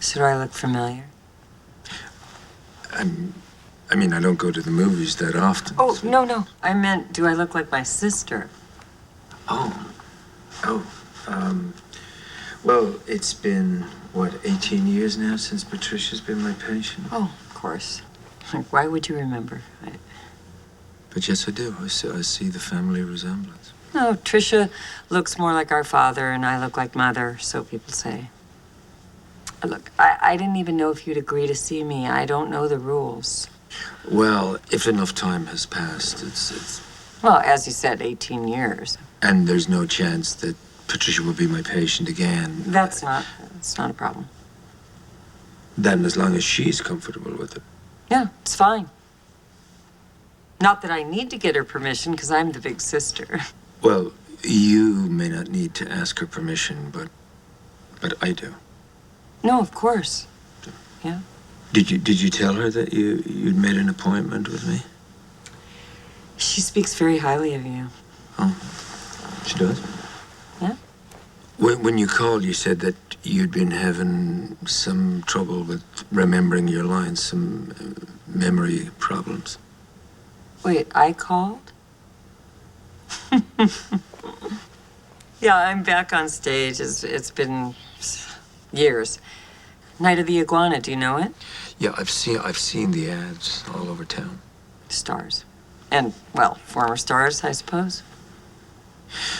So do I look familiar? I mean, I don't go to the movies that often. Oh, so... no. I meant, do I look like my sister? Oh. Well, it's been, what, 18 years now since Patricia's been my patient? Oh, of course. Why would you remember? But yes, I do. I see the family resemblance. No, Tricia looks more like our father, and I look like mother, so people say. Look, I didn't even know if you'd agree to see me. I don't know the rules. Well, if enough time has passed, it's... Well, as you said, 18 years. And there's no chance that Patricia will be my patient again. That's not a problem. Then as long as she's comfortable with it. Yeah, it's fine. Not that I need to get her permission, because I'm the big sister. Well, you may not need to ask her permission, but I do. No, of course. Yeah. Did you tell her that you'd made an appointment with me? She speaks very highly of you. Oh, she does? Yeah. When you called, you said that you'd been having some trouble with remembering your lines, some memory problems. Wait, I called? Yeah, I'm back on stage. It's been years. Night of the Iguana, do you know it? Yeah, I've seen the ads all over town. Stars. And, well, former stars, I suppose.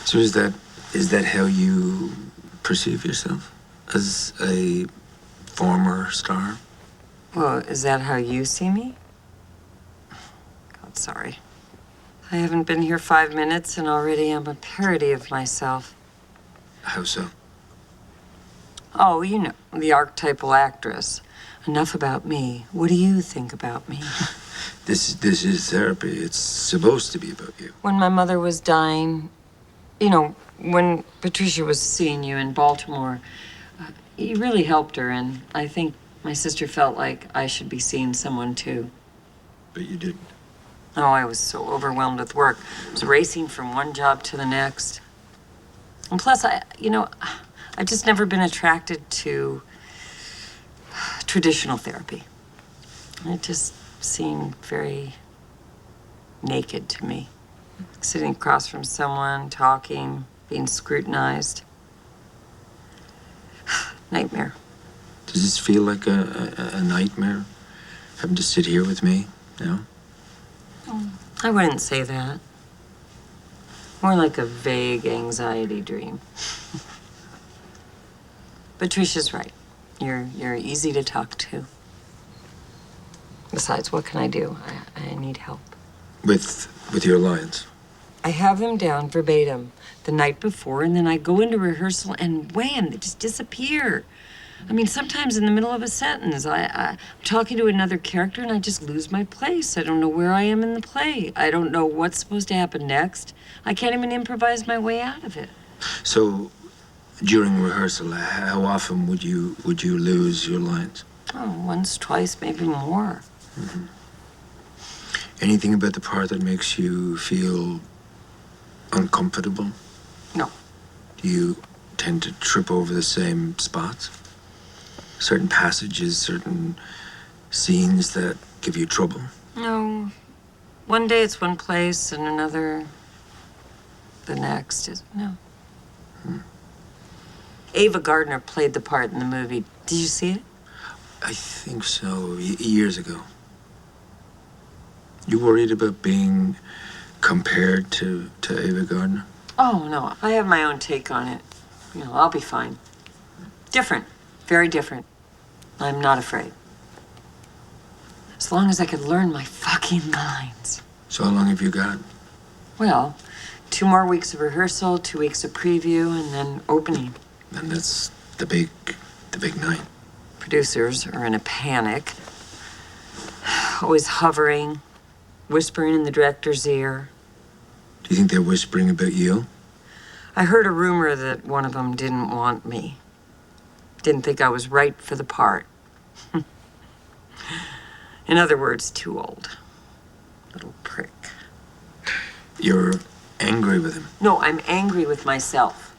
So is that how you perceive yourself? As a former star? Well, is that how you see me? God, sorry. I haven't been here 5 minutes and already I'm a parody of myself. How so? Oh, you know, the archetypal actress. Enough about me. What do you think about me? This is therapy. It's supposed to be about you. When my mother was dying, you know, when Patricia was seeing you in Baltimore, you really helped her, and I think my sister felt like I should be seeing someone too. But you didn't. Oh, I was so overwhelmed with work. I was racing from one job to the next. And plus, I've just never been attracted to traditional therapy. It just seemed very naked to me. Sitting across from someone, talking, being scrutinized. Nightmare. Does this feel like a nightmare? Having to sit here with me now? I wouldn't say that. More like a vague anxiety dream. Patricia's right. You're easy to talk to. Besides, what can I do? I need help. With your lines? I have them down verbatim the night before, and then I go into rehearsal and wham, they just disappear. I mean, sometimes in the middle of a sentence, I'm talking to another character and I just lose my place. I don't know where I am in the play. I don't know what's supposed to happen next. I can't even improvise my way out of it. So, during rehearsal, how often would you lose your lines? Oh, once, twice, maybe more. Mm-hmm. Anything about the part that makes you feel uncomfortable? No. Do you tend to trip over the same spots? Certain passages, certain scenes that give you trouble? No. One day it's one place and another the next is no. Ava Gardner played the part in the movie. Did you see it? I think so, years ago. You worried about being compared to Ava Gardner? Oh, no. I have my own take on it. You know, I'll be fine. Different. Very different. I'm not afraid. As long as I could learn my fucking lines. So how long have you got? Well, 2 more weeks of rehearsal, 2 weeks of preview, and then opening. And that's the big night. Producers are in a panic. Always hovering, whispering in the director's ear. Do you think they're whispering about you? I heard a rumor that one of them didn't want me. Didn't think I was right for the part. In other words, too old. Little prick. You're angry with him? No, I'm angry with myself.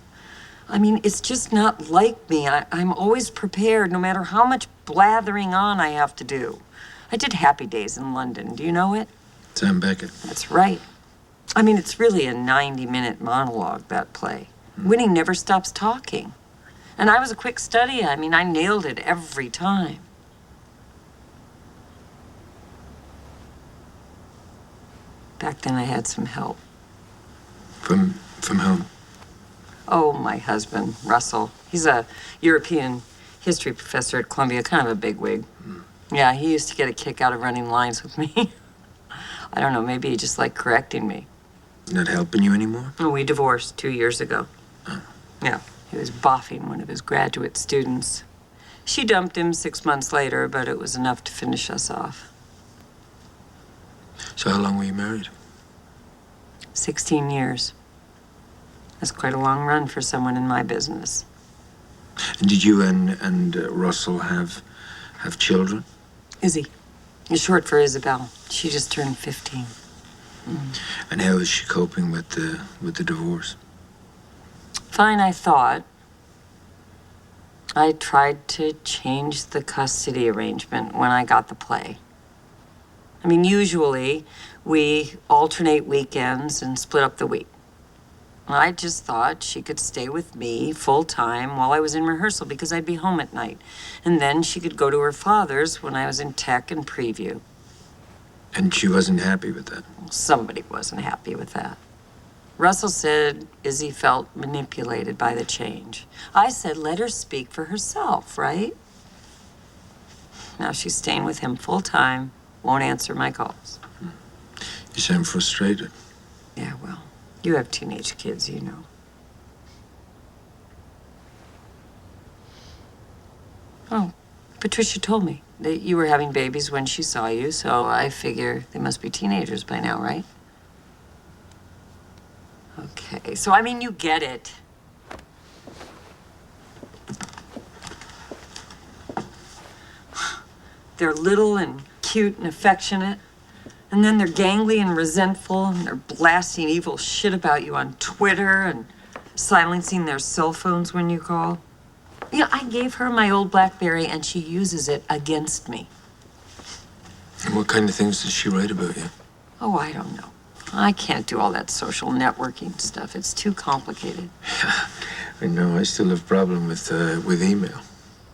I mean, it's just not like me. I'm always prepared, no matter how much blathering on I have to do. I did Happy Days in London. Do you know it? Sam Beckett. That's right. I mean, it's really a 90-minute monologue, that play. Winnie never stops talking. And I was a quick study. I mean, I nailed it every time. Back then, I had some help. From whom? Oh, my husband, Russell. He's a European history professor at Columbia, kind of a bigwig. Yeah, he used to get a kick out of running lines with me. I don't know, maybe he just liked correcting me. Not helping you anymore? Oh, we divorced 2 years ago. Oh. Yeah, he was boffing one of his graduate students. She dumped him 6 months later, but it was enough to finish us off. So how long were you married? 16 years. That's quite a long run for someone in my business. And did you and Russell have children? Izzy. It's short for Isabel. She just turned 15. And how is she coping with the divorce? Fine, I thought. I tried to change the custody arrangement when I got the play. I mean, usually we alternate weekends and split up the week. I just thought she could stay with me full time while I was in rehearsal because I'd be home at night. And then she could go to her father's when I was in tech and preview. And she wasn't happy with that? Somebody wasn't happy with that. Russell said Izzy felt manipulated by the change. I said, let her speak for herself, right? Now she's staying with him full time, won't answer my calls. You sound frustrated. Yeah, well, you have teenage kids, you know. Oh, Patricia told me that you were having babies when she saw you, so I figure they must be teenagers by now, right? Okay, so I mean, you get it. They're little and cute and affectionate, and then they're gangly and resentful, and they're blasting evil shit about you on Twitter and silencing their cell phones when you call. Yeah, I gave her my old BlackBerry, and she uses it against me. And what kind of things does she write about you? Oh, I don't know. I can't do all that social networking stuff. It's too complicated. I know, I still have a problem with email.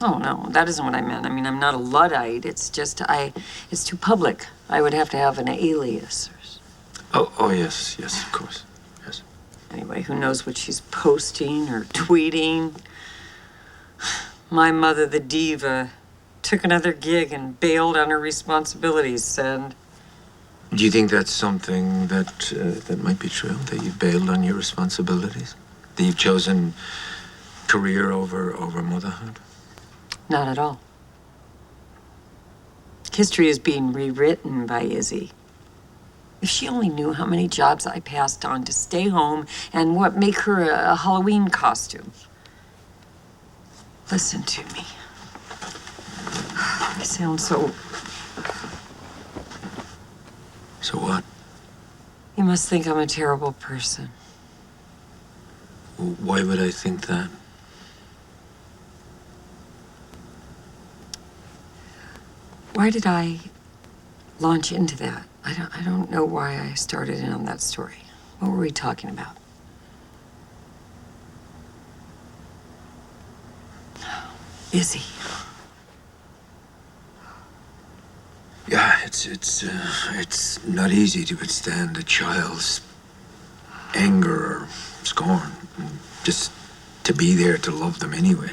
Oh, no, that isn't what I meant. I mean, I'm not a Luddite. It's just, it's too public. I would have to have an alias. Oh, yes, of course, yes. Anyway, who knows what she's posting or tweeting? My mother, the diva, took another gig and bailed on her responsibilities, said. Do you think that's something that might be true? That you've bailed on your responsibilities? That you've chosen career over motherhood? Not at all. History is being rewritten by Izzy. If she only knew how many jobs I passed on to stay home and what make her a Halloween costume. Listen to me. I sound so... So what? You must think I'm a terrible person. Why would I think that? Why did I launch into that? I don't know why I started in on that story. What were we talking about? Izzy. Yeah, it's not easy to withstand a child's anger or scorn. And just to be there to love them anyway,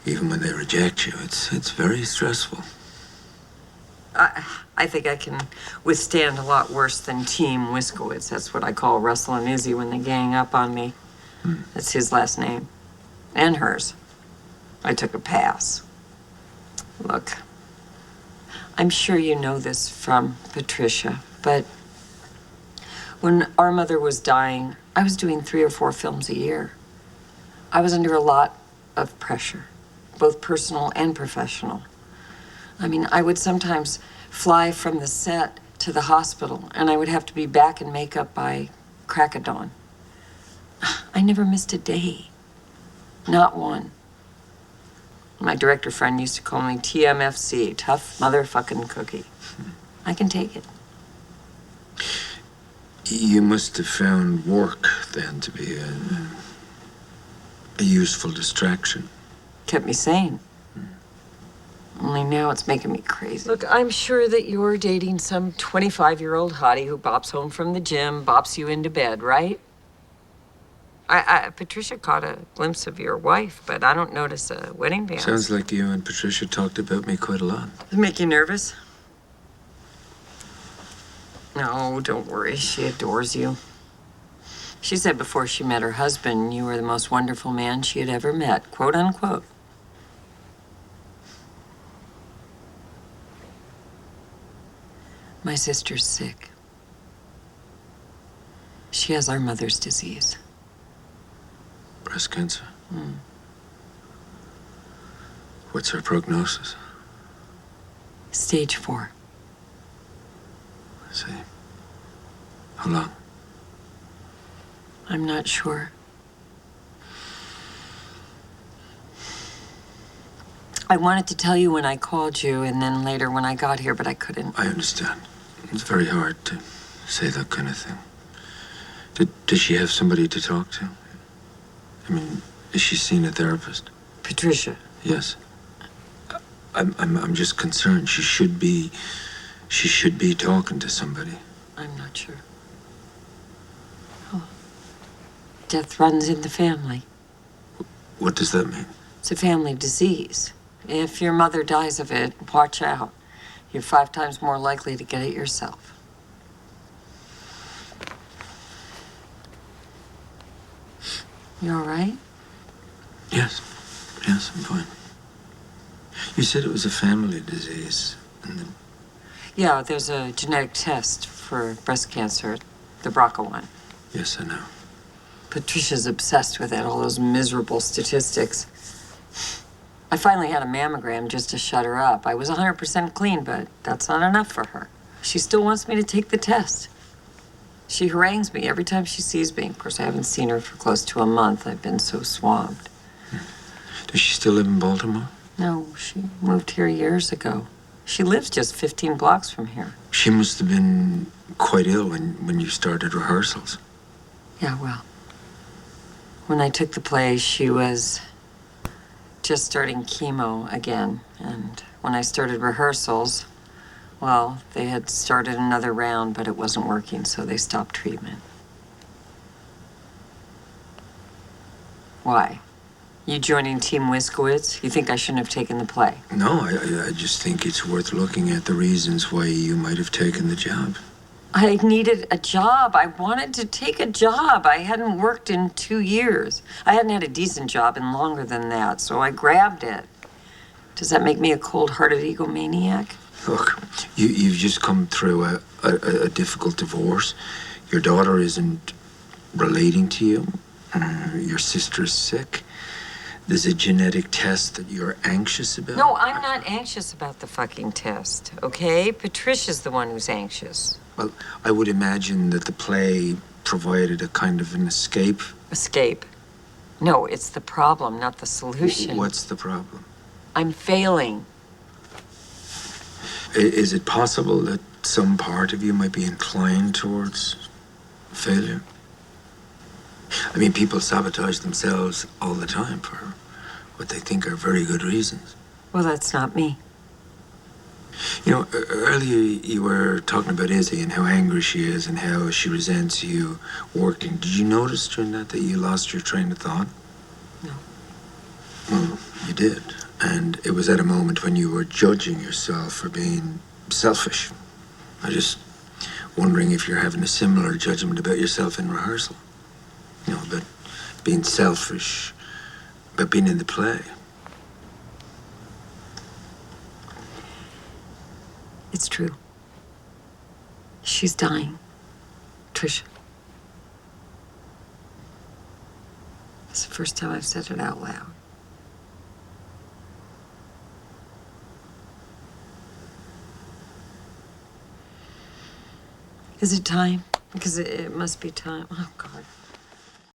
even when they reject you. It's very stressful. I think I can withstand a lot worse than Team Wiskowitz. That's what I call Russell and Izzy when they gang up on me. That's his last name. And hers. I took a pass. Look, I'm sure you know this from Patricia, but when our mother was dying, I was doing 3 or 4 films a year. I was under a lot of pressure, both personal and professional. I mean, I would sometimes fly from the set to the hospital, and I would have to be back in makeup by crack of dawn. I never missed a day. Not one. My director friend used to call me TMFC, tough motherfucking cookie. I can take it. You must have found work then to be a useful distraction. Kept me sane. Only now it's making me crazy. Look, I'm sure that you're dating some 25-year-old hottie who bops home from the gym, bops you into bed, right? Patricia caught a glimpse of your wife, but I don't notice a wedding band. Sounds like you and Patricia talked about me quite a lot. Does it make you nervous? No, don't worry. She adores you. She said before she met her husband, you were the most wonderful man she had ever met, quote unquote. My sister's sick. She has our mother's disease. Breast cancer? What's her prognosis? Stage 4. I see. How long? I'm not sure. I wanted to tell you when I called you and then later when I got here, but I couldn't. I understand. It's very hard to say that kind of thing. Does she have somebody to talk to? I mean, is she seen a therapist? Patricia. Yes. I'm just concerned. She should be talking to somebody. I'm not sure. Oh. Death runs in the family. What does that mean? It's a family disease. If your mother dies of it, watch out. You're 5 times more likely to get it yourself. You all right? Yes. Yes, I'm fine. You said it was a family disease. Yeah, there's a genetic test for breast cancer, the BRCA one. Yes, I know. Patricia's obsessed with it, all those miserable statistics. I finally had a mammogram just to shut her up. I was 100% clean, but that's not enough for her. She still wants me to take the test. She harangues me every time she sees me. Of course, I haven't seen her for close to a month. I've been so swamped. Does she still live in Baltimore? No, she moved here years ago. She lives just 15 blocks from here. She must have been quite ill when you started rehearsals. Yeah, well, when I took the play, she was just starting chemo again. And when I started rehearsals, well, they had started another round, but it wasn't working, so they stopped treatment. Why? You joining Team Wiskowitz? You think I shouldn't have taken the play? No, I just think it's worth looking at the reasons why you might have taken the job. I needed a job. I wanted to take a job. I hadn't worked in 2 years. I hadn't had a decent job in longer than that, so I grabbed it. Does that make me a cold-hearted egomaniac? Look, you've just come through a difficult divorce. Your daughter isn't relating to you. Your sister's sick. There's a genetic test that you're anxious about. No, I'm not anxious about the fucking test, okay? Patricia's the one who's anxious. Well, I would imagine that the play provided a kind of an escape. Escape? No, it's the problem, not the solution. What's the problem? I'm failing. Is it possible that some part of you might be inclined towards failure? I mean, people sabotage themselves all the time for what they think are very good reasons. Well, that's not me. You know, earlier you were talking about Izzy and how angry she is and how she resents you working. Did you notice during that you lost your train of thought? No. Well, you did. And it was at a moment when you were judging yourself for being selfish. I'm just wondering if you're having a similar judgment about yourself in rehearsal. You know, about being selfish, about being in the play. It's true. She's dying. Tricia. It's the first time I've said it out loud. Is it time? Because it must be time. Oh, God.